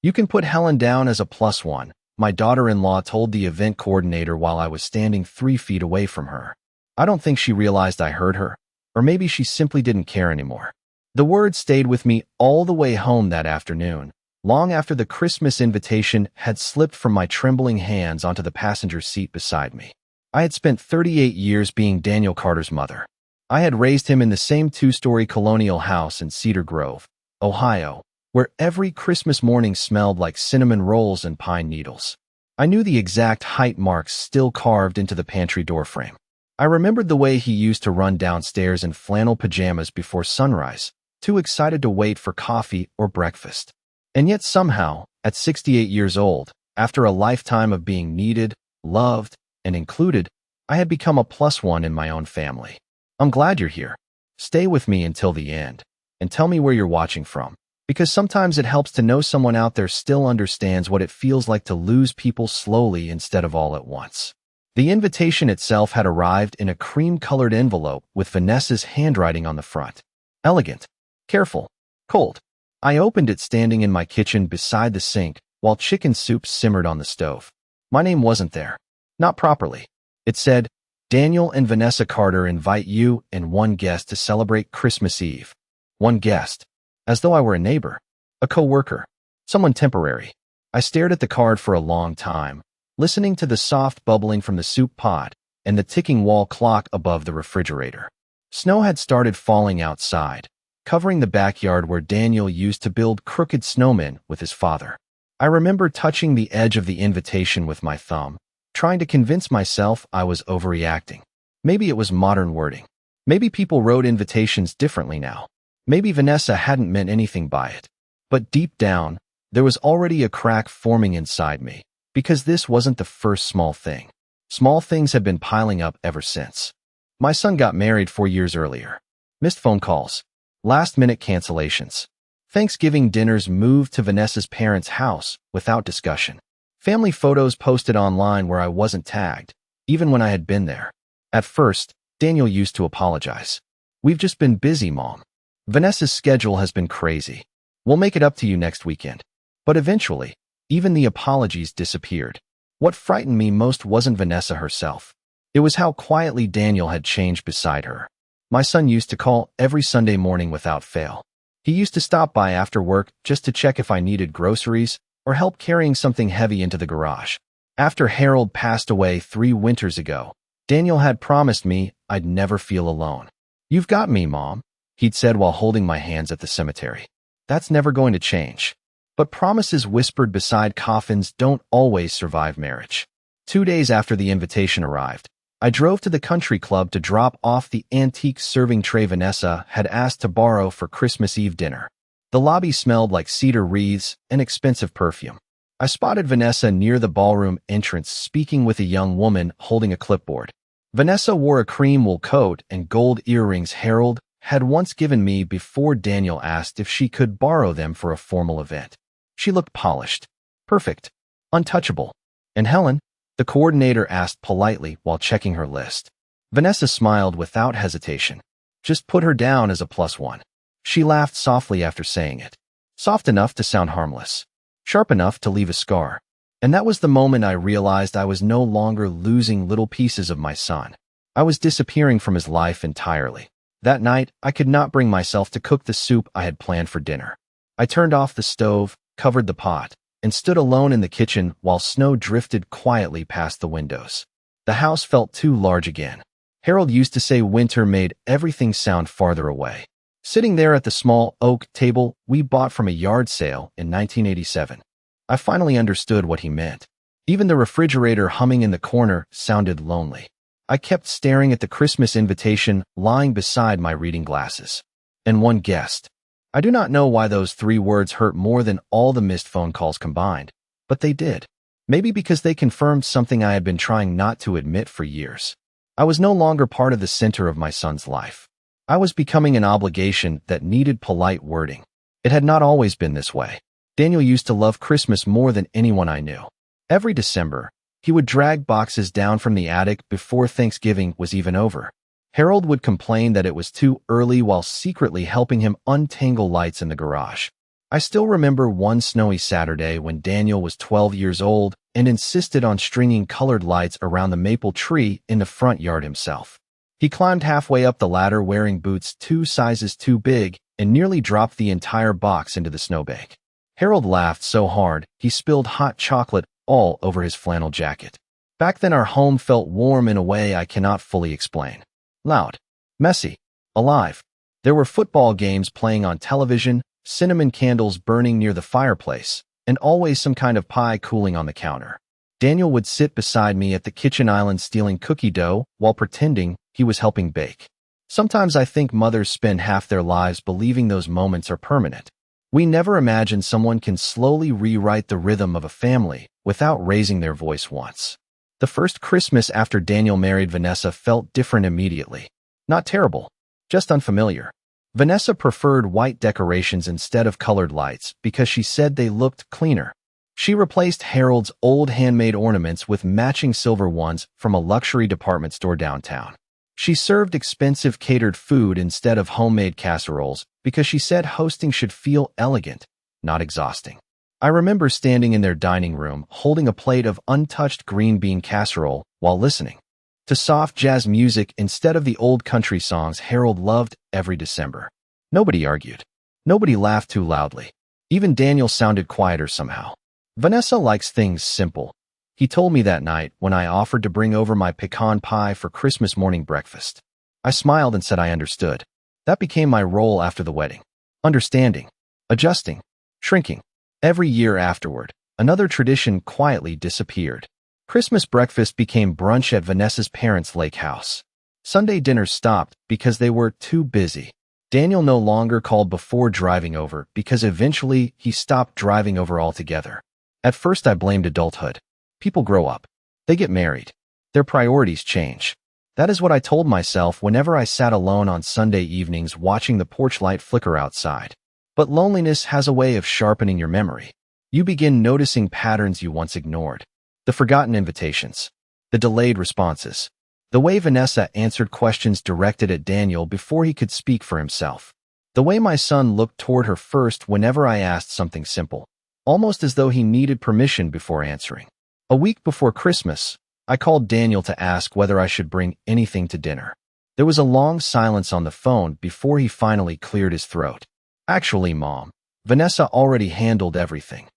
You can put Helen down as a +1, my daughter-in-law told the event coordinator while I was standing 3 feet away from her. I don't think she realized I heard her, or maybe she simply didn't care anymore. The word stayed with me all the way home that afternoon, long after the Christmas invitation had slipped from my trembling hands onto the passenger seat beside me. I had spent 38 years being Daniel Carter's mother. I had raised him in the same 2-story colonial house in Cedar Grove, Ohio, where every Christmas morning smelled like cinnamon rolls and pine needles. I knew the exact height marks still carved into the pantry doorframe. I remembered the way he used to run downstairs in flannel pajamas before sunrise, too excited to wait for coffee or breakfast. And yet somehow, at 68 years old, after a lifetime of being needed, loved, and included, I had become a +1 in my own family. I'm glad you're here. Stay with me until the end, and tell me where you're watching from, because sometimes it helps to know someone out there still understands what it feels like to lose people slowly instead of all at once. The invitation itself had arrived in a cream-colored envelope with Vanessa's handwriting on the front. Elegant, careful, cold. I opened it standing in my kitchen beside the sink while chicken soup simmered on the stove. My name wasn't there. Not properly. It said, Daniel and Vanessa Carter invite you and one guest to celebrate Christmas Eve. One guest. As though I were a neighbor, a co-worker, someone temporary. I stared at the card for a long time, listening to the soft bubbling from the soup pot and the ticking wall clock above the refrigerator. Snow had started falling outside, covering the backyard where Daniel used to build crooked snowmen with his father. I remember touching the edge of the invitation with my thumb, trying to convince myself I was overreacting. Maybe it was modern wording. Maybe people wrote invitations differently now. Maybe Vanessa hadn't meant anything by it. But deep down, there was already a crack forming inside me, because this wasn't the first small thing. Small things had been piling up ever since. My son got married 4 years earlier. Missed phone calls. Last-minute cancellations. Thanksgiving dinners moved to Vanessa's parents' house without discussion. Family photos posted online where I wasn't tagged, even when I had been there. At first, Daniel used to apologize. We've just been busy, Mom. Vanessa's schedule has been crazy. We'll make it up to you next weekend. But eventually, even the apologies disappeared. What frightened me most wasn't Vanessa herself. It was how quietly Daniel had changed beside her. My son used to call every Sunday morning without fail. He used to stop by after work just to check if I needed groceries or help carrying something heavy into the garage. After Harold passed away 3 winters ago, Daniel had promised me I'd never feel alone. You've got me, Mom, he'd said while holding my hands at the cemetery. That's never going to change. But promises whispered beside coffins don't always survive marriage. 2 days after the invitation arrived, I drove to the country club to drop off the antique serving tray Vanessa had asked to borrow for Christmas Eve dinner. The lobby smelled like cedar wreaths and expensive perfume. I spotted Vanessa near the ballroom entrance speaking with a young woman holding a clipboard. Vanessa wore a cream wool coat and gold earrings Harold had once given me before Daniel asked if she could borrow them for a formal event. She looked polished, perfect, untouchable. And Helen? The coordinator asked politely while checking her list. Vanessa smiled without hesitation. Just put her down as a +1. She laughed softly after saying it. Soft enough to sound harmless. Sharp enough to leave a scar. And that was the moment I realized I was no longer losing little pieces of my son. I was disappearing from his life entirely. That night, I could not bring myself to cook the soup I had planned for dinner. I turned off the stove, covered the pot, and stood alone in the kitchen while snow drifted quietly past the windows. The house felt too large again. Harold used to say winter made everything sound farther away. Sitting there at the small oak table we bought from a yard sale in 1987, I finally understood what he meant. Even the refrigerator humming in the corner sounded lonely. I kept staring at the Christmas invitation lying beside my reading glasses. And one guest. I do not know why those 3 words hurt more than all the missed phone calls combined, but they did. Maybe because they confirmed something I had been trying not to admit for years. I was no longer part of the center of my son's life. I was becoming an obligation that needed polite wording. It had not always been this way. Daniel used to love Christmas more than anyone I knew. Every December, he would drag boxes down from the attic before Thanksgiving was even over. Harold would complain that it was too early while secretly helping him untangle lights in the garage. I still remember one snowy Saturday when Daniel was 12 years old and insisted on stringing colored lights around the maple tree in the front yard himself. He climbed halfway up the ladder wearing boots 2 sizes too big and nearly dropped the entire box into the snowbank. Harold laughed so hard, he spilled hot chocolate all over his flannel jacket. Back then our home felt warm in a way I cannot fully explain. Loud, messy, alive. There were football games playing on television, cinnamon candles burning near the fireplace, and always some kind of pie cooling on the counter. Daniel would sit beside me at the kitchen island stealing cookie dough while pretending he was helping bake. Sometimes I think mothers spend half their lives believing those moments are permanent. We never imagine someone can slowly rewrite the rhythm of a family without raising their voice once. The first Christmas after Daniel married Vanessa felt different immediately. Not terrible, just unfamiliar. Vanessa preferred white decorations instead of colored lights because she said they looked cleaner. She replaced Harold's old handmade ornaments with matching silver ones from a luxury department store downtown. She served expensive catered food instead of homemade casseroles because she said hosting should feel elegant, not exhausting. I remember standing in their dining room holding a plate of untouched green bean casserole while listening to soft jazz music instead of the old country songs Harold loved every December. Nobody argued. Nobody laughed too loudly. Even Daniel sounded quieter somehow. Vanessa likes things simple. He told me that night when I offered to bring over my pecan pie for Christmas morning breakfast. I smiled and said I understood. That became my role after the wedding. Understanding, adjusting, shrinking. Every year afterward, another tradition quietly disappeared. Christmas breakfast became brunch at Vanessa's parents' lake house. Sunday dinners stopped because they were too busy. Daniel no longer called before driving over because eventually he stopped driving over altogether. At first I blamed adulthood. People grow up. They get married. Their priorities change. That is what I told myself whenever I sat alone on Sunday evenings watching the porch light flicker outside. But loneliness has a way of sharpening your memory. You begin noticing patterns you once ignored. The forgotten invitations. The delayed responses. The way Vanessa answered questions directed at Daniel before he could speak for himself. The way my son looked toward her first whenever I asked something simple. Almost as though he needed permission before answering. A week before Christmas, I called Daniel to ask whether I should bring anything to dinner. There was a long silence on the phone before he finally cleared his throat. Actually, Mom, Vanessa already handled everything.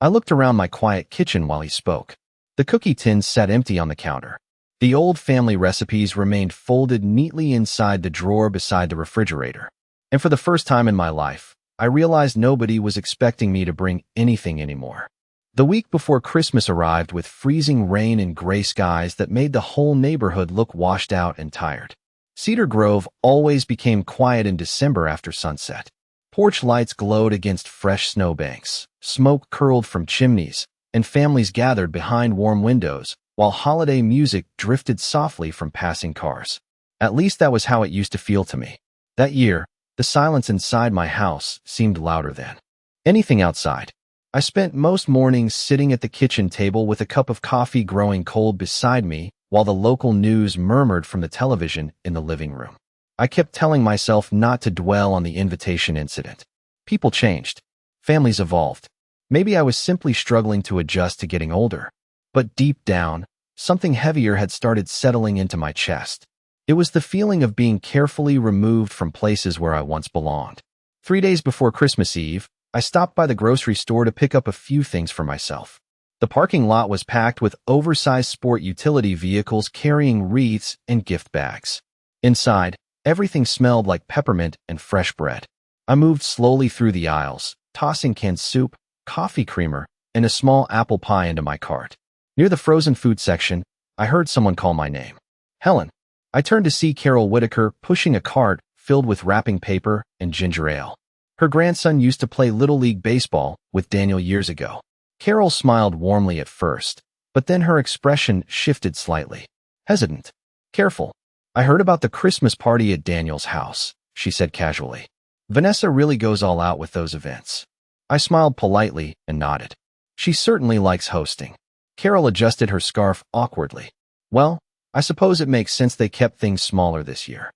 I looked around my quiet kitchen while he spoke. The cookie tins sat empty on the counter. The old family recipes remained folded neatly inside the drawer beside the refrigerator. And for the first time in my life, I realized nobody was expecting me to bring anything anymore. The week before Christmas arrived with freezing rain and gray skies that made the whole neighborhood look washed out and tired. Cedar Grove always became quiet in December after sunset. Porch lights glowed against fresh snowbanks, smoke curled from chimneys, and families gathered behind warm windows, while holiday music drifted softly from passing cars. At least that was how it used to feel to me. That year, the silence inside my house seemed louder than anything outside. I spent most mornings sitting at the kitchen table with a cup of coffee growing cold beside me while the local news murmured from the television in the living room. I kept telling myself not to dwell on the invitation incident. People changed. Families evolved. Maybe I was simply struggling to adjust to getting older. But deep down, something heavier had started settling into my chest. It was the feeling of being carefully removed from places where I once belonged. 3 days before Christmas Eve, I stopped by the grocery store to pick up a few things for myself. The parking lot was packed with oversized sport utility vehicles carrying wreaths and gift bags. Inside, everything smelled like peppermint and fresh bread. I moved slowly through the aisles, tossing canned soup, coffee creamer, and a small apple pie into my cart. Near the frozen food section, I heard someone call my name. Helen. I turned to see Carol Whitaker pushing a cart filled with wrapping paper and ginger ale. Her grandson used to play Little League Baseball with Daniel years ago. Carol smiled warmly at first, but then her expression shifted slightly. Hesitant. Careful. I heard about the Christmas party at Daniel's house, she said casually. Vanessa really goes all out with those events. I smiled politely and nodded. She certainly likes hosting. Carol adjusted her scarf awkwardly. Well, I suppose it makes sense they kept things smaller this year.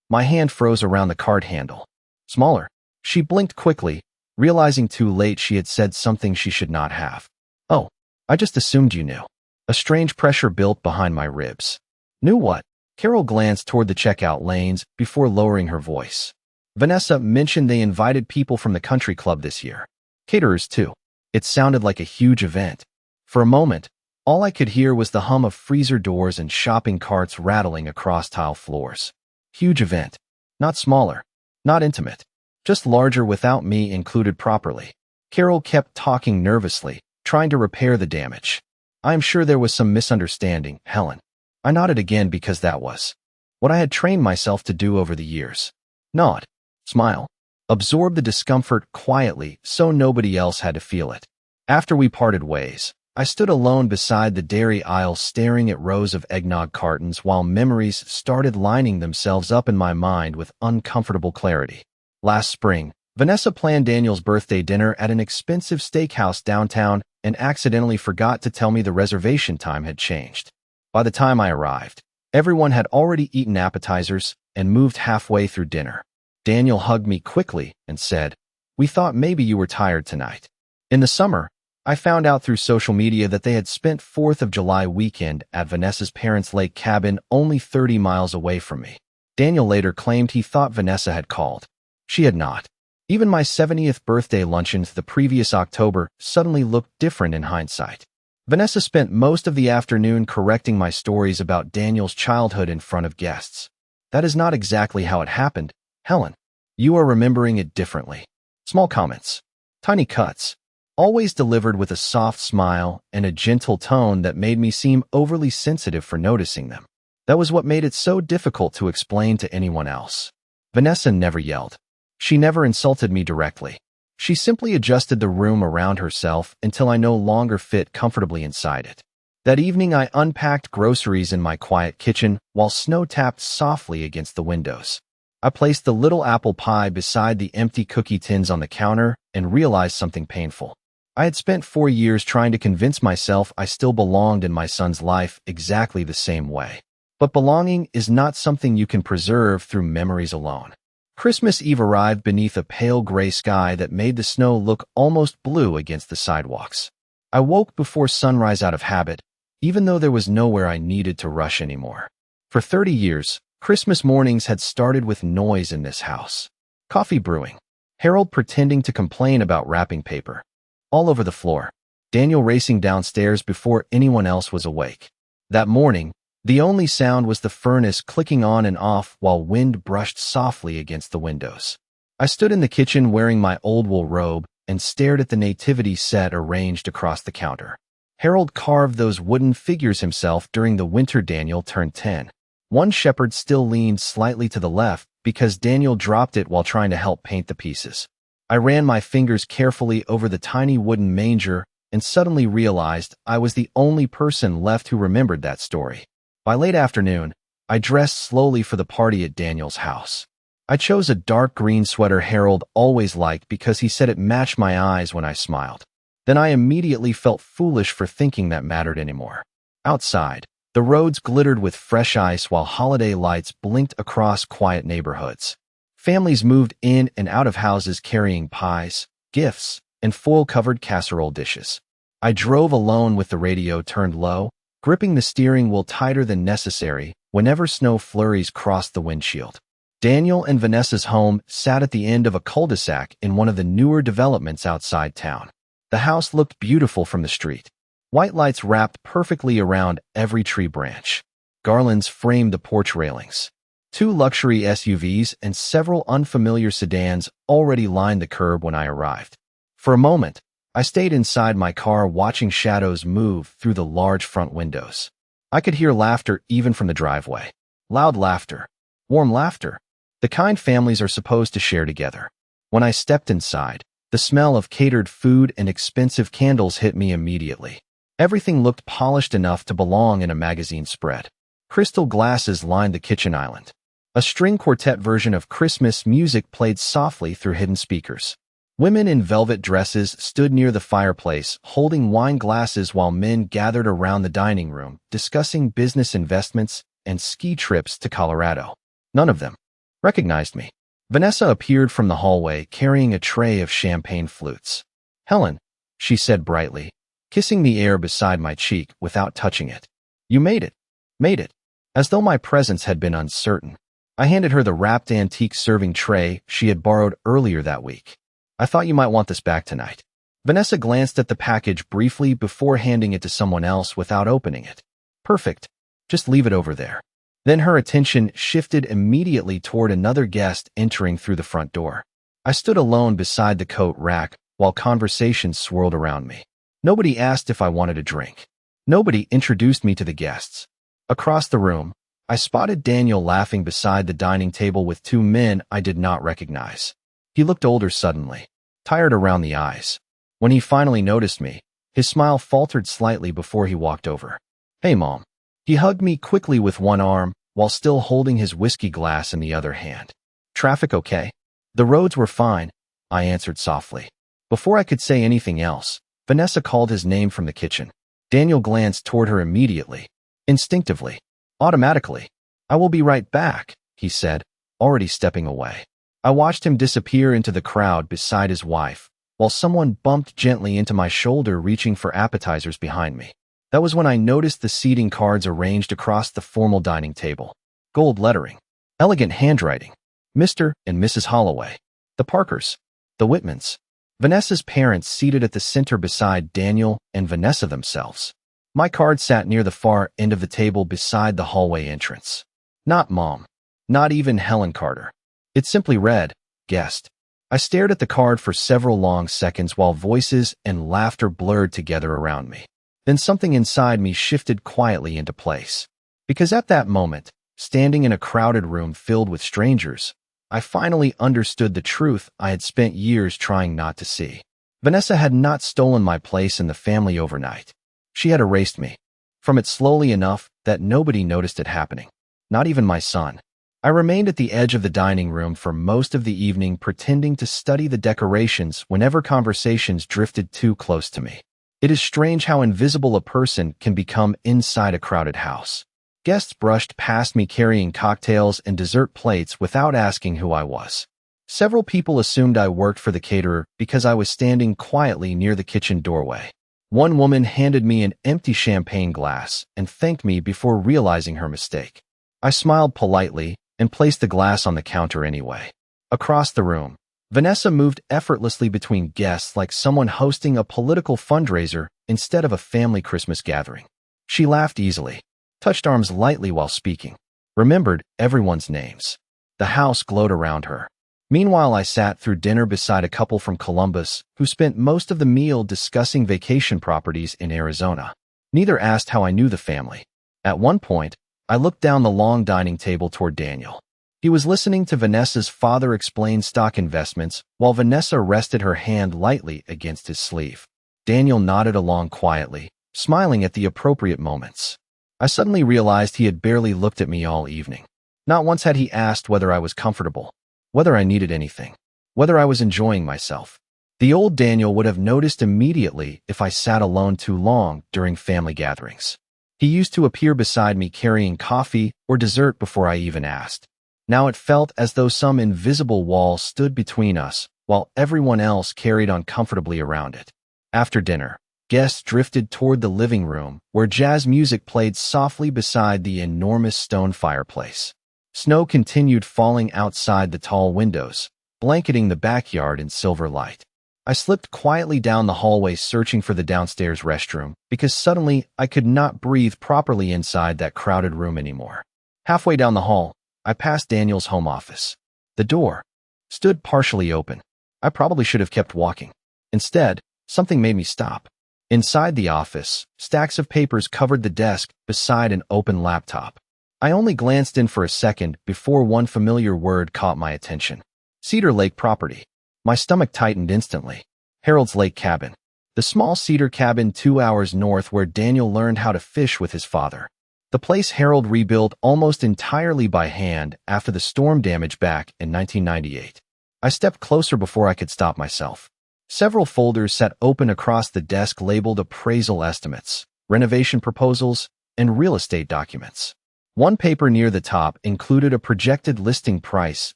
My hand froze around the cart handle. Smaller. She blinked quickly, realizing too late she had said something she should not have. "Oh, I just assumed you knew." A strange pressure built behind my ribs. "Knew what?" Carol glanced toward the checkout lanes before lowering her voice. "Vanessa mentioned they invited people from the country club this year. Caterers too." It sounded like a huge event. For a moment, all I could hear was the hum of freezer doors and shopping carts rattling across tile floors. Huge event. Not smaller. Not intimate. Just larger without me included properly. Carol kept talking nervously, trying to repair the damage. "I am sure there was some misunderstanding, Helen." I nodded again because that was what I had trained myself to do over the years. Nod. Smile. Absorb the discomfort quietly so nobody else had to feel it. After we parted ways, I stood alone beside the dairy aisle staring at rows of eggnog cartons while memories started lining themselves up in my mind with uncomfortable clarity. Last spring, Vanessa planned Daniel's birthday dinner at an expensive steakhouse downtown and accidentally forgot to tell me the reservation time had changed. By the time I arrived, everyone had already eaten appetizers and moved halfway through dinner. Daniel hugged me quickly and said, "We thought maybe you were tired tonight." In the summer, I found out through social media that they had spent 4th of July weekend at Vanessa's parents' lake cabin only 30 miles away from me. Daniel later claimed he thought Vanessa had called. She had not. Even my 70th birthday luncheons the previous October suddenly looked different in hindsight. Vanessa spent most of the afternoon correcting my stories about Daniel's childhood in front of guests. "That is not exactly how it happened, Helen. You are remembering it differently." Small comments. Tiny cuts. Always delivered with a soft smile and a gentle tone that made me seem overly sensitive for noticing them. That was what made it so difficult to explain to anyone else. Vanessa never yelled. She never insulted me directly. She simply adjusted the room around herself until I no longer fit comfortably inside it. That evening I unpacked groceries in my quiet kitchen while snow tapped softly against the windows. I placed the little apple pie beside the empty cookie tins on the counter and realized something painful. I had spent 4 years trying to convince myself I still belonged in my son's life exactly the same way. But belonging is not something you can preserve through memories alone. Christmas Eve arrived beneath a pale gray sky that made the snow look almost blue against the sidewalks. I woke before sunrise out of habit, even though there was nowhere I needed to rush anymore. For 30 years, Christmas mornings had started with noise in this house. Coffee brewing. Harold pretending to complain about wrapping paper. All over the floor. Daniel racing downstairs before anyone else was awake. That morning, the only sound was the furnace clicking on and off while wind brushed softly against the windows. I stood in the kitchen wearing my old wool robe and stared at the nativity set arranged across the counter. Harold carved those wooden figures himself during the winter Daniel turned 10. One shepherd still leaned slightly to the left because Daniel dropped it while trying to help paint the pieces. I ran my fingers carefully over the tiny wooden manger and suddenly realized I was the only person left who remembered that story. By late afternoon, I dressed slowly for the party at Daniel's house. I chose a dark green sweater Harold always liked because he said it matched my eyes when I smiled. Then I immediately felt foolish for thinking that mattered anymore. Outside, the roads glittered with fresh ice while holiday lights blinked across quiet neighborhoods. Families moved in and out of houses carrying pies, gifts, and foil-covered casserole dishes. I drove alone with the radio turned low, gripping the steering wheel tighter than necessary whenever snow flurries crossed the windshield. Daniel and Vanessa's home sat at the end of a cul-de-sac in one of the newer developments outside town. The house looked beautiful from the street. White lights wrapped perfectly around every tree branch. Garlands framed the porch railings. 2 luxury SUVs and several unfamiliar sedans already lined the curb when I arrived. For a moment, I stayed inside my car watching shadows move through the large front windows. I could hear laughter even from the driveway. Loud laughter. Warm laughter. The kind families are supposed to share together. When I stepped inside, the smell of catered food and expensive candles hit me immediately. Everything looked polished enough to belong in a magazine spread. Crystal glasses lined the kitchen island. A string quartet version of Christmas music played softly through hidden speakers. Women in velvet dresses stood near the fireplace, holding wine glasses while men gathered around the dining room, discussing business investments and ski trips to Colorado. None of them recognized me. Vanessa appeared from the hallway carrying a tray of champagne flutes. "Helen," she said brightly, kissing the air beside my cheek without touching it. "You made it." Made it. As though my presence had been uncertain. I handed her the wrapped antique serving tray she had borrowed earlier that week. "I thought you might want this back tonight." Vanessa glanced at the package briefly before handing it to someone else without opening it. "Perfect. Just leave it over there." Then her attention shifted immediately toward another guest entering through the front door. I stood alone beside the coat rack while conversations swirled around me. Nobody asked if I wanted a drink. Nobody introduced me to the guests. Across the room, I spotted Daniel laughing beside the dining table with two men I did not recognize. He looked older suddenly, tired around the eyes. When he finally noticed me, his smile faltered slightly before he walked over. "Hey, Mom." He hugged me quickly with one arm while still holding his whiskey glass in the other hand. "Traffic okay?" "The roads were fine," I answered softly. Before I could say anything else, Vanessa called his name from the kitchen. Daniel glanced toward her immediately, instinctively, automatically. "I will be right back," he said, already stepping away. I watched him disappear into the crowd beside his wife, while someone bumped gently into my shoulder reaching for appetizers behind me. That was when I noticed the seating cards arranged across the formal dining table. Gold lettering. Elegant handwriting. Mr. and Mrs. Holloway. The Parkers. The Whitmans. Vanessa's parents seated at the center beside Daniel and Vanessa themselves. My card sat near the far end of the table beside the hallway entrance. Not Mom. Not even Helen Carter. It simply read, "Guest." I stared at the card for several long seconds while voices and laughter blurred together around me. Then something inside me shifted quietly into place. Because at that moment, standing in a crowded room filled with strangers, I finally understood the truth I had spent years trying not to see. Vanessa had not stolen my place in the family overnight. She had erased me from it slowly enough that nobody noticed it happening. Not even my son. I remained at the edge of the dining room for most of the evening pretending to study the decorations whenever conversations drifted too close to me. It is strange how invisible a person can become inside a crowded house. Guests brushed past me carrying cocktails and dessert plates without asking who I was. Several people assumed I worked for the caterer because I was standing quietly near the kitchen doorway. One woman handed me an empty champagne glass and thanked me before realizing her mistake. I smiled politely and placed the glass on the counter anyway. Across the room, Vanessa moved effortlessly between guests like someone hosting a political fundraiser instead of a family Christmas gathering. She laughed easily, touched arms lightly while speaking, remembered everyone's names. The house glowed around her. Meanwhile, I sat through dinner beside a couple from Columbus who spent most of the meal discussing vacation properties in Arizona. Neither asked how I knew the family. At one point, I looked down the long dining table toward Daniel. He was listening to Vanessa's father explain stock investments while Vanessa rested her hand lightly against his sleeve. Daniel nodded along quietly, smiling at the appropriate moments. I suddenly realized he had barely looked at me all evening. Not once had he asked whether I was comfortable, whether I needed anything, whether I was enjoying myself. The old Daniel would have noticed immediately if I sat alone too long during family gatherings. He used to appear beside me carrying coffee or dessert before I even asked. Now it felt as though some invisible wall stood between us, while everyone else carried on comfortably around it. After dinner, guests drifted toward the living room, where jazz music played softly beside the enormous stone fireplace. Snow continued falling outside the tall windows, blanketing the backyard in silver light. I slipped quietly down the hallway searching for the downstairs restroom, because suddenly I could not breathe properly inside that crowded room anymore. Halfway down the hall, I passed Daniel's home office. The door stood partially open. I probably should have kept walking. Instead, something made me stop. Inside the office, stacks of papers covered the desk beside an open laptop. I only glanced in for a second before one familiar word caught my attention. Cedar Lake property. My stomach tightened instantly. Harold's Lake cabin. The small cedar cabin 2 hours north where Daniel learned how to fish with his father. The place Harold rebuilt almost entirely by hand after the storm damage back in 1998. I stepped closer before I could stop myself. Several folders sat open across the desk labeled appraisal estimates, renovation proposals, and real estate documents. One paper near the top included a projected listing price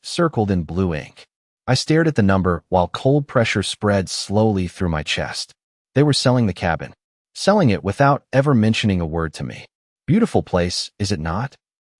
circled in blue ink. I stared at the number while cold pressure spread slowly through my chest. They were selling the cabin. Selling it without ever mentioning a word to me. Beautiful place, is it not?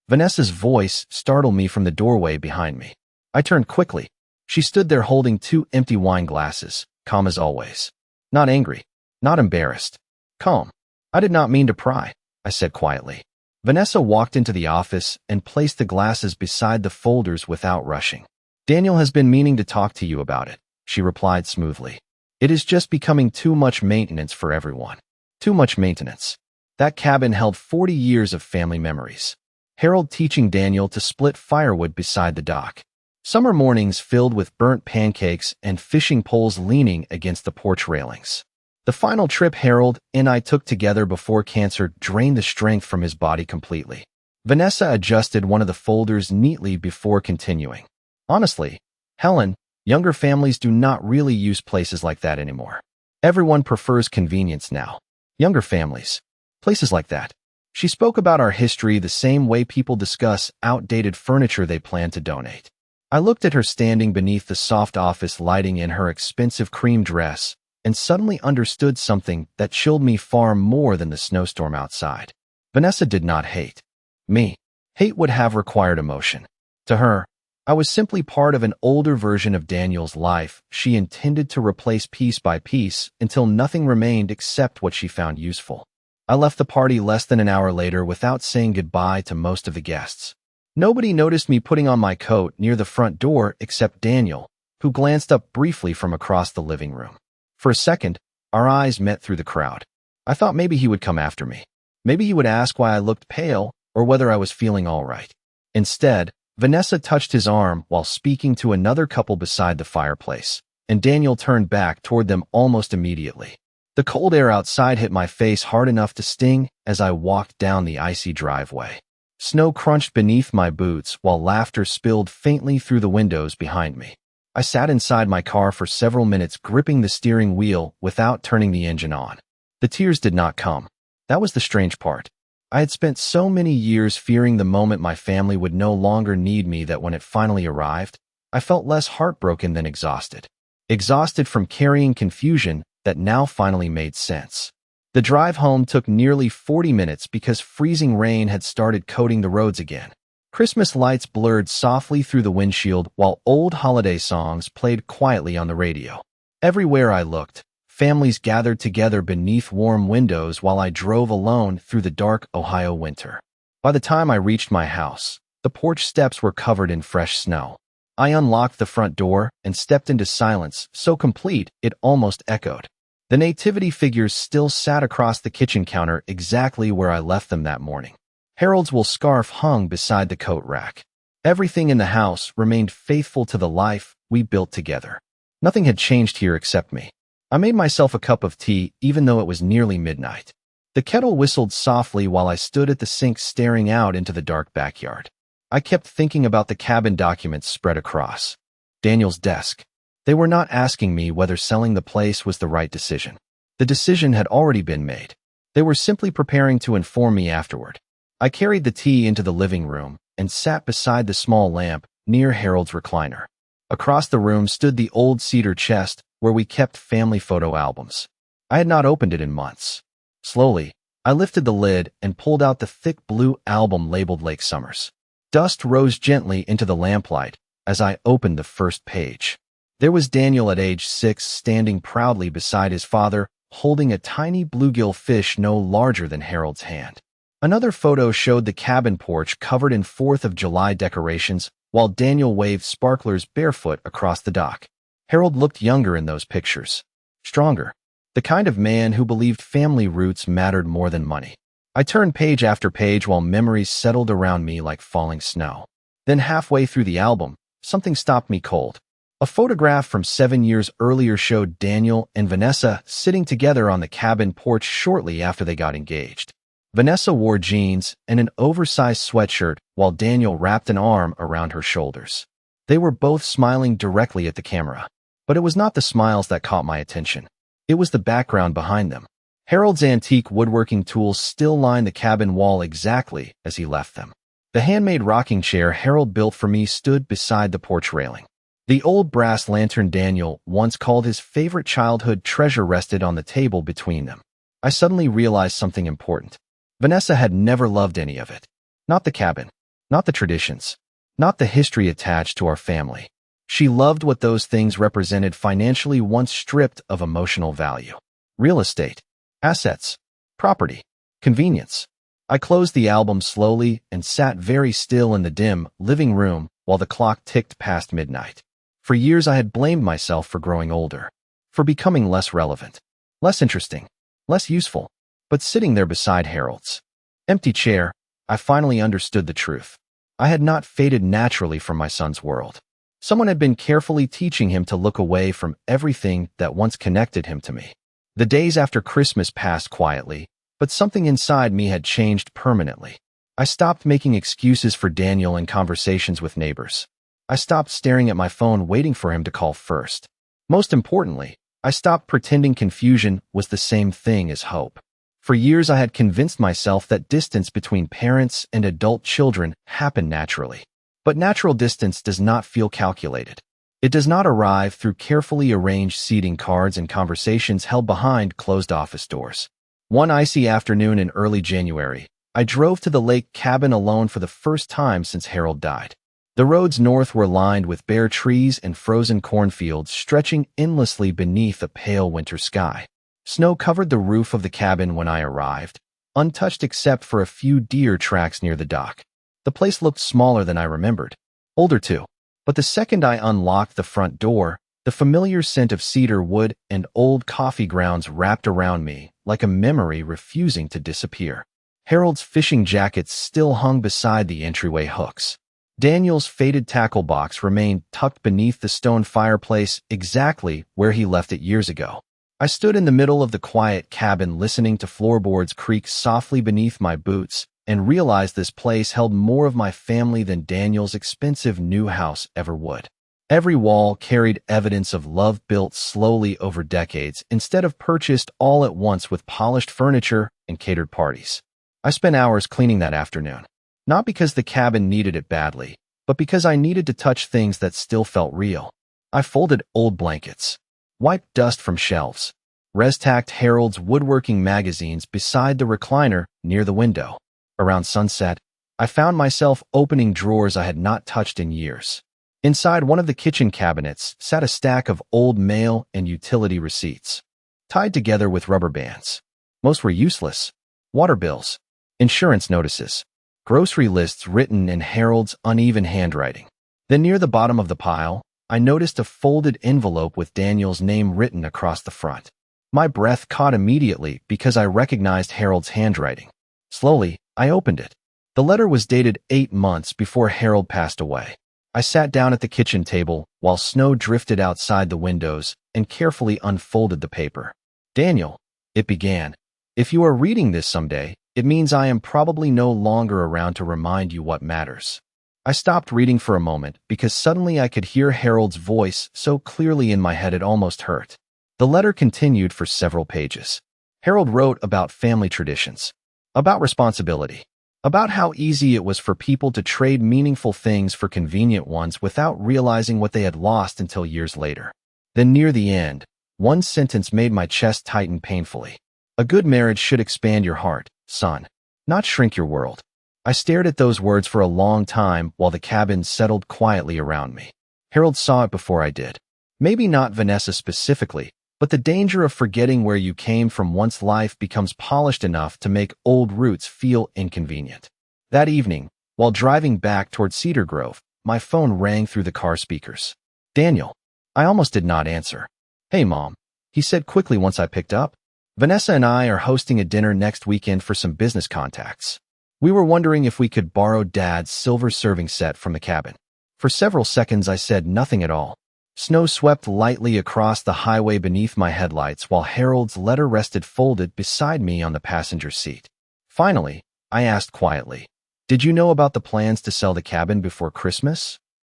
Vanessa's voice startled me from the doorway behind me. I turned quickly. She stood there holding 2 empty wine glasses, calm as always. Not angry, not embarrassed. Calm. I did not mean to pry, I said quietly. Vanessa walked into the office and placed the glasses beside the folders without rushing. Daniel has been meaning to talk to you about it, she replied smoothly. It is just becoming too much maintenance for everyone. Too much maintenance. That cabin held 40 years of family memories. Harold teaching Daniel to split firewood beside the dock. Summer mornings filled with burnt pancakes and fishing poles leaning against the porch railings. The final trip Harold and I took together before cancer drained the strength from his body completely. Vanessa adjusted one of the folders neatly before continuing. Honestly, Helen, younger families do not really use places like that anymore. Everyone prefers convenience now. Younger families. Places like that. She spoke about our history the same way people discuss outdated furniture they plan to donate. I looked at her standing beneath the soft office lighting in her expensive cream dress and suddenly understood something that chilled me far more than the snowstorm outside. Vanessa did not hate me. Hate would have required emotion. To her, I was simply part of an older version of Daniel's life she intended to replace piece by piece until nothing remained except what she found useful. I left the party less than an hour later without saying goodbye to most of the guests. Nobody noticed me putting on my coat near the front door except Daniel, who glanced up briefly from across the living room. For a second, our eyes met through the crowd. I thought maybe he would come after me. Maybe he would ask why I looked pale or whether I was feeling all right. Instead, Vanessa touched his arm while speaking to another couple beside the fireplace, and Daniel turned back toward them almost immediately. The cold air outside hit my face hard enough to sting as I walked down the icy driveway. Snow crunched beneath my boots while laughter spilled faintly through the windows behind me. I sat inside my car for several minutes gripping the steering wheel without turning the engine on. The tears did not come. That was the strange part. I had spent so many years fearing the moment my family would no longer need me that when it finally arrived, I felt less heartbroken than exhausted. Exhausted from carrying confusion that now finally made sense. The drive home took nearly 40 minutes because freezing rain had started coating the roads again. Christmas lights blurred softly through the windshield while old holiday songs played quietly on the radio. Everywhere I looked, families gathered together beneath warm windows while I drove alone through the dark Ohio winter. By the time I reached my house, the porch steps were covered in fresh snow. I unlocked the front door and stepped into silence so complete it almost echoed. The nativity figures still sat across the kitchen counter exactly where I left them that morning. Harold's wool scarf hung beside the coat rack. Everything in the house remained faithful to the life we built together. Nothing had changed here except me. I made myself a cup of tea even though it was nearly midnight. The kettle whistled softly while I stood at the sink staring out into the dark backyard. I kept thinking about the cabin documents spread across Daniel's desk. They were not asking me whether selling the place was the right decision. The decision had already been made. They were simply preparing to inform me afterward. I carried the tea into the living room and sat beside the small lamp near Harold's recliner. Across the room stood the old cedar chest where we kept family photo albums. I had not opened it in months. Slowly, I lifted the lid and pulled out the thick blue album labeled Lake Summers. Dust rose gently into the lamplight as I opened the first page. There was Daniel at age 6 standing proudly beside his father, holding a tiny bluegill fish no larger than Harold's hand. Another photo showed the cabin porch covered in 4th of July decorations, while Daniel waved sparklers barefoot across the dock. Harold looked younger in those pictures. Stronger. The kind of man who believed family roots mattered more than money. I turned page after page while memories settled around me like falling snow. Then halfway through the album, something stopped me cold. A photograph from 7 years earlier showed Daniel and Vanessa sitting together on the cabin porch shortly after they got engaged. Vanessa wore jeans and an oversized sweatshirt while Daniel wrapped an arm around her shoulders. They were both smiling directly at the camera. But it was not the smiles that caught my attention. It was the background behind them. Harold's antique woodworking tools still lined the cabin wall exactly as he left them. The handmade rocking chair Harold built for me stood beside the porch railing. The old brass lantern Daniel once called his favorite childhood treasure rested on the table between them. I suddenly realized something important. Vanessa had never loved any of it. Not the cabin, not the traditions, not the history attached to our family. She loved what those things represented financially once stripped of emotional value. Real estate, assets, property, convenience. I closed the album slowly and sat very still in the dim living room while the clock ticked past midnight. For years I had blamed myself for growing older, for becoming less relevant, less interesting, less useful. But sitting there beside Harold's empty chair, I finally understood the truth. I had not faded naturally from my son's world. Someone had been carefully teaching him to look away from everything that once connected him to me. The days after Christmas passed quietly, but something inside me had changed permanently. I stopped making excuses for Daniel in conversations with neighbors. I stopped staring at my phone waiting for him to call first. Most importantly, I stopped pretending confusion was the same thing as hope. For years I had convinced myself that distance between parents and adult children happened naturally. But natural distance does not feel calculated. It does not arrive through carefully arranged seating cards and conversations held behind closed office doors. One icy afternoon in early January, I drove to the lake cabin alone for the first time since Harold died. The roads north were lined with bare trees and frozen cornfields stretching endlessly beneath a pale winter sky. Snow covered the roof of the cabin when I arrived, untouched except for a few deer tracks near the dock. The place looked smaller than I remembered, older too. But the second I unlocked the front door, the familiar scent of cedar wood and old coffee grounds wrapped around me like a memory refusing to disappear. Harold's fishing jackets still hung beside the entryway hooks. Daniel's faded tackle box remained tucked beneath the stone fireplace exactly where he left it years ago. I stood in the middle of the quiet cabin listening to floorboards creak softly beneath my boots and realized this place held more of my family than Daniel's expensive new house ever would. Every wall carried evidence of love built slowly over decades instead of purchased all at once with polished furniture and catered parties. I spent hours cleaning that afternoon, not because the cabin needed it badly, but because I needed to touch things that still felt real. I folded old blankets, wiped dust from shelves, res-tacked Harold's woodworking magazines beside the recliner near the window. Around sunset, I found myself opening drawers I had not touched in years. Inside one of the kitchen cabinets sat a stack of old mail and utility receipts, tied together with rubber bands. Most were useless. Water bills, insurance notices, grocery lists written in Harold's uneven handwriting. Then near the bottom of the pile, I noticed a folded envelope with Daniel's name written across the front. My breath caught immediately because I recognized Harold's handwriting. Slowly, I opened it. The letter was dated 8 months before Harold passed away. I sat down at the kitchen table while snow drifted outside the windows and carefully unfolded the paper. Daniel, it began, if you are reading this someday, it means I am probably no longer around to remind you what matters. I stopped reading for a moment because suddenly I could hear Harold's voice so clearly in my head it almost hurt. The letter continued for several pages. Harold wrote about family traditions, about responsibility, about how easy it was for people to trade meaningful things for convenient ones without realizing what they had lost until years later. Then near the end, one sentence made my chest tighten painfully. A good marriage should expand your heart, son, not shrink your world. I stared at those words for a long time while the cabin settled quietly around me. Harold saw it before I did. Maybe not Vanessa specifically, but the danger of forgetting where you came from once life becomes polished enough to make old roots feel inconvenient. That evening, while driving back toward Cedar Grove, my phone rang through the car speakers. Daniel. I almost did not answer. Hey, Mom, he said quickly once I picked up. Vanessa and I are hosting a dinner next weekend for some business contacts. We were wondering if we could borrow Dad's silver serving set from the cabin. For several seconds I said nothing at all. Snow swept lightly across the highway beneath my headlights while Harold's letter rested folded beside me on the passenger seat. Finally, I asked quietly, did you know about the plans to sell the cabin before Christmas?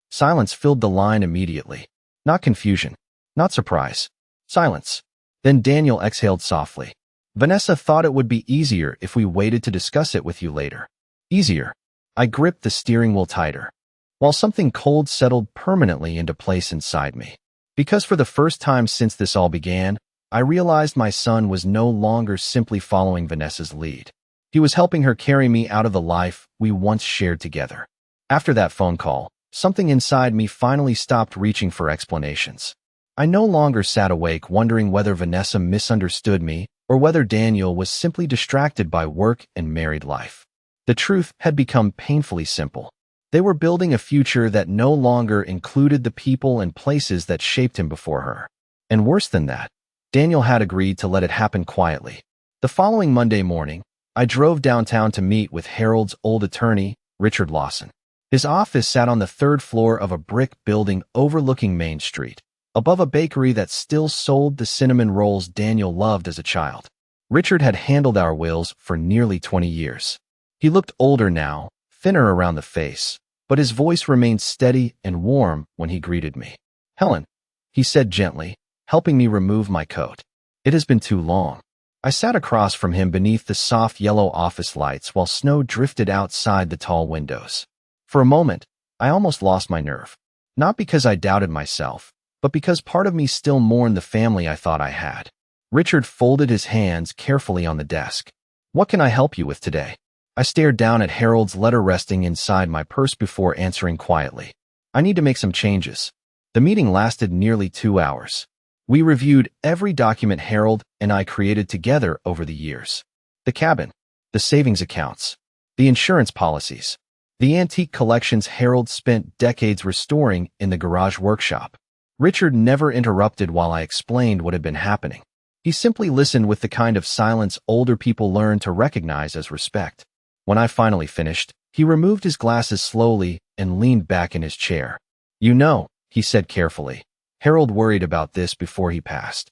Silence filled the line immediately. Not confusion, not surprise. Silence. Then Daniel exhaled softly. Vanessa thought it would be easier if we waited to discuss it with you later. Easier. I gripped the steering wheel tighter, while something cold settled permanently into place inside me. Because for the first time since this all began, I realized my son was no longer simply following Vanessa's lead. He was helping her carry me out of the life we once shared together. After that phone call, something inside me finally stopped reaching for explanations. I no longer sat awake wondering whether Vanessa misunderstood me or whether Daniel was simply distracted by work and married life. The truth had become painfully simple. They were building a future that no longer included the people and places that shaped him before her. And worse than that, Daniel had agreed to let it happen quietly. The following Monday morning, I drove downtown to meet with Harold's old attorney, Richard Lawson. His office sat on the third floor of a brick building overlooking Main Street, above a bakery that still sold the cinnamon rolls Daniel loved as a child. Richard had handled our wills for nearly 20 years. He looked older now, thinner around the face, but his voice remained steady and warm when he greeted me. "Helen," he said gently, helping me remove my coat. "It has been too long." I sat across from him beneath the soft yellow office lights while snow drifted outside the tall windows. For a moment, I almost lost my nerve. Not because I doubted myself, but because part of me still mourned the family I thought I had. Richard folded his hands carefully on the desk. "What can I help you with today?" I stared down at Harold's letter resting inside my purse before answering quietly. "I need to make some changes." The meeting lasted nearly 2 hours. We reviewed every document Harold and I created together over the years. The cabin, the savings accounts, the insurance policies, the antique collections Harold spent decades restoring in the garage workshop. Richard never interrupted while I explained what had been happening. He simply listened with the kind of silence older people learn to recognize as respect. When I finally finished, he removed his glasses slowly and leaned back in his chair. "You know," he said carefully, "Harold worried about this before he passed."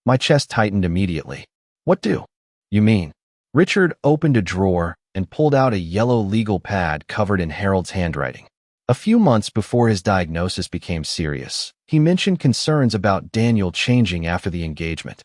My chest tightened immediately. "What do you mean?" Richard opened a drawer and pulled out a yellow legal pad covered in Harold's handwriting. A few months before his diagnosis became serious, he mentioned concerns about Daniel changing after the engagement.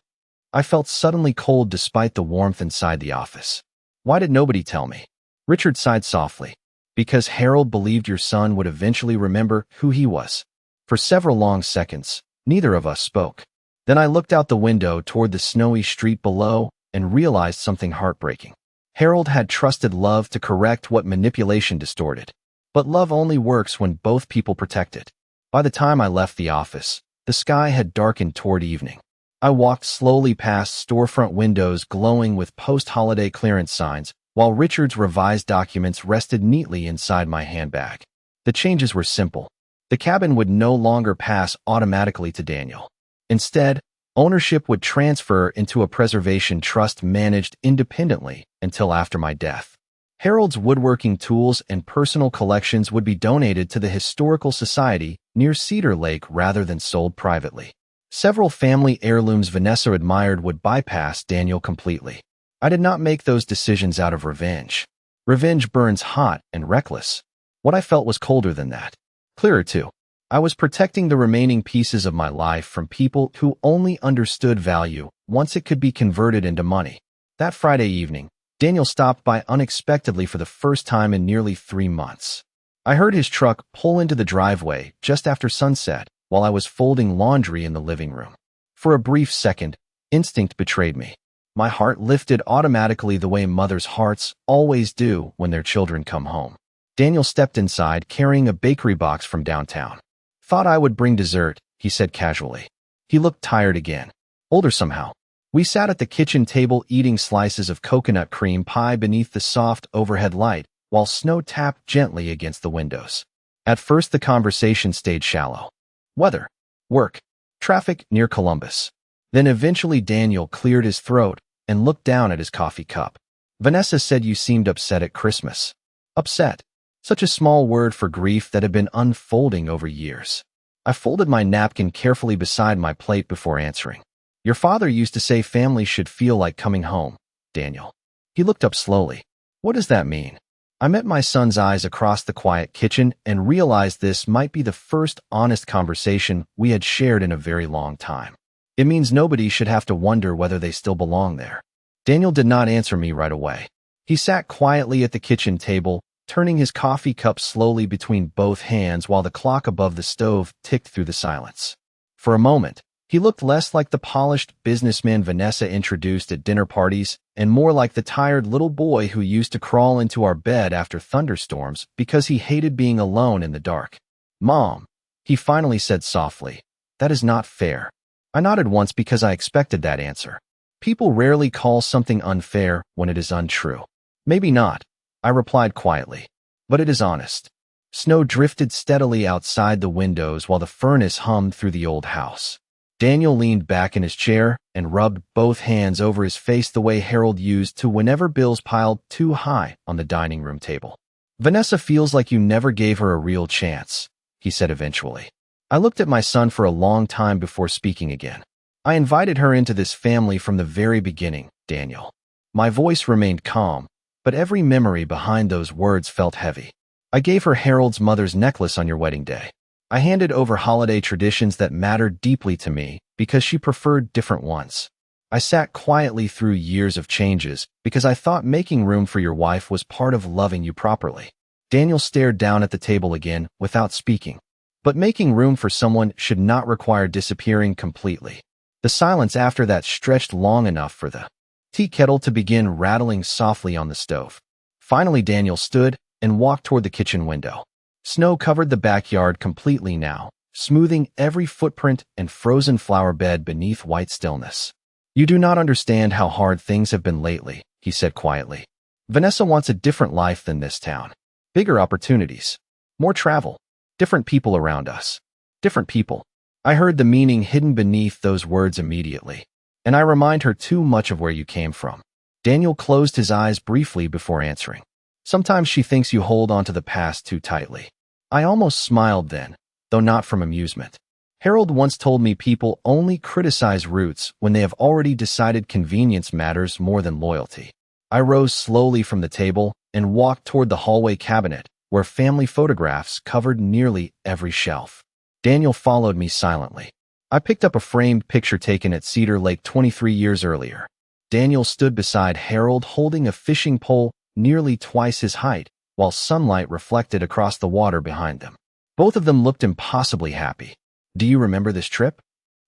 I felt suddenly cold despite the warmth inside the office. "Why did nobody tell me?" Richard sighed softly. "Because Harold believed your son would eventually remember who he was." For several long seconds, neither of us spoke. Then I looked out the window toward the snowy street below and realized something heartbreaking. Harold had trusted love to correct what manipulation distorted. But love only works when both people protect it. By the time I left the office, the sky had darkened toward evening. I walked slowly past storefront windows glowing with post-holiday clearance signs, while Richard's revised documents rested neatly inside my handbag. The changes were simple. The cabin would no longer pass automatically to Daniel. Instead, ownership would transfer into a preservation trust managed independently until after my death. Harold's woodworking tools and personal collections would be donated to the Historical Society near Cedar Lake rather than sold privately. Several family heirlooms Vanessa admired would bypass Daniel completely. I did not make those decisions out of revenge. Revenge burns hot and reckless. What I felt was colder than that. Clearer too. I was protecting the remaining pieces of my life from people who only understood value once it could be converted into money. That Friday evening, Daniel stopped by unexpectedly for the first time in nearly 3 months. I heard his truck pull into the driveway just after sunset while I was folding laundry in the living room. For a brief second, instinct betrayed me. My heart lifted automatically the way mothers' hearts always do when their children come home. Daniel stepped inside carrying a bakery box from downtown. "Thought I would bring dessert," he said casually. He looked tired again. Older somehow. We sat at the kitchen table eating slices of coconut cream pie beneath the soft overhead light while snow tapped gently against the windows. At first the conversation stayed shallow. Weather, work, traffic near Columbus. Then eventually Daniel cleared his throat and looked down at his coffee cup. "Vanessa said you seemed upset at Christmas." Upset. Such a small word for grief that had been unfolding over years. I folded my napkin carefully beside my plate before answering. "Your father used to say family should feel like coming home, Daniel." He looked up slowly. "What does that mean?" I met my son's eyes across the quiet kitchen and realized this might be the first honest conversation we had shared in a very long time. "It means nobody should have to wonder whether they still belong there." Daniel did not answer me right away. He sat quietly at the kitchen table, turning his coffee cup slowly between both hands while the clock above the stove ticked through the silence. For a moment, he looked less like the polished businessman Vanessa introduced at dinner parties and more like the tired little boy who used to crawl into our bed after thunderstorms because he hated being alone in the dark. "Mom," he finally said softly, "that is not fair." I nodded once because I expected that answer. People rarely call something unfair when it is untrue. "Maybe not," I replied quietly, "but it is honest." Snow drifted steadily outside the windows while the furnace hummed through the old house. Daniel leaned back in his chair and rubbed both hands over his face the way Harold used to whenever bills piled too high on the dining room table. "Vanessa feels like you never gave her a real chance," he said eventually. I looked at my son for a long time before speaking again. "I invited her into this family from the very beginning, Daniel." My voice remained calm, but every memory behind those words felt heavy. "I gave her Harold's mother's necklace on your wedding day. I handed over holiday traditions that mattered deeply to me because she preferred different ones. I sat quietly through years of changes because I thought making room for your wife was part of loving you properly." Daniel stared down at the table again without speaking. But making room for someone should not require disappearing completely. The silence after that stretched long enough for the tea kettle to begin rattling softly on the stove. Finally, Daniel stood and walked toward the kitchen window. Snow covered the backyard completely now, smoothing every footprint and frozen flower bed beneath white stillness. "You do not understand how hard things have been lately," he said quietly. "Vanessa wants a different life than this town. Bigger opportunities. More travel. Different people around us. Different people." I heard the meaning hidden beneath those words immediately. "And I remind her too much of where you came from." Daniel closed his eyes briefly before answering. "Sometimes she thinks you hold on to the past too tightly." I almost smiled then, though not from amusement. Harold once told me people only criticize roots when they have already decided convenience matters more than loyalty. I rose slowly from the table and walked toward the hallway cabinet, where family photographs covered nearly every shelf. Daniel followed me silently. I picked up a framed picture taken at Cedar Lake 23 years earlier. Daniel stood beside Harold holding a fishing pole nearly twice his height, while sunlight reflected across the water behind them. Both of them looked impossibly happy. "Do you remember this trip?"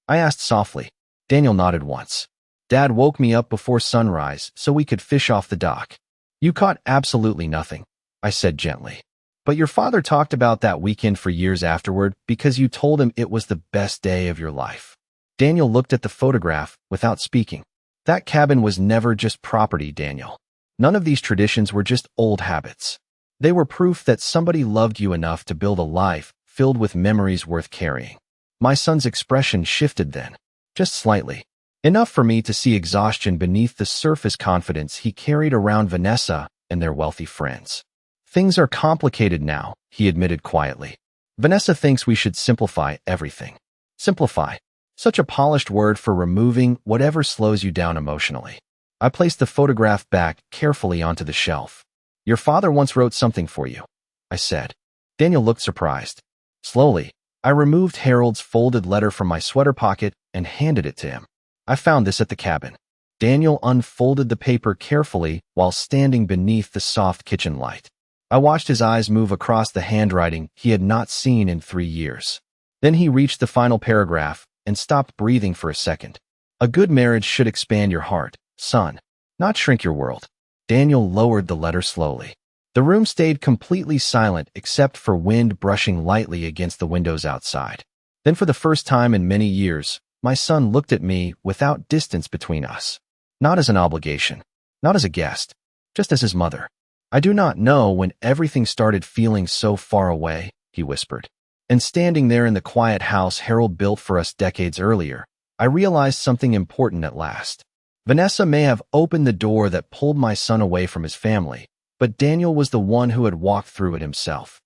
I asked softly. Daniel nodded once. "Dad woke me up before sunrise so we could fish off the dock." "You caught absolutely nothing," I said gently. "But your father talked about that weekend for years afterward because you told him it was the best day of your life." Daniel looked at the photograph without speaking. "That cabin was never just property, Daniel. None of these traditions were just old habits. They were proof that somebody loved you enough to build a life filled with memories worth carrying." My son's expression shifted then, just slightly. Enough for me to see exhaustion beneath the surface confidence he carried around Vanessa and their wealthy friends. "Things are complicated now," he admitted quietly. "Vanessa thinks we should simplify everything." Simplify. Such a polished word for removing whatever slows you down emotionally. I placed the photograph back carefully onto the shelf. "Your father once wrote something for you," I said. Daniel looked surprised. Slowly, I removed Harold's folded letter from my sweater pocket and handed it to him. "I found this at the cabin." Daniel unfolded the paper carefully while standing beneath the soft kitchen light. I watched his eyes move across the handwriting he had not seen in 3 years. Then he reached the final paragraph and stopped breathing for a second. "A good marriage should expand your heart, son, not shrink your world." Daniel lowered the letter slowly. The room stayed completely silent except for wind brushing lightly against the windows outside. Then for the first time in many years, my son looked at me without distance between us. Not as an obligation, not as a guest, just as his mother. "I do not know when everything started feeling so far away," he whispered. "And standing there in the quiet house Harold built for us decades earlier, I realized something important at last. Vanessa may have opened the door that pulled my son away from his family, but Daniel was the one who had walked through it himself.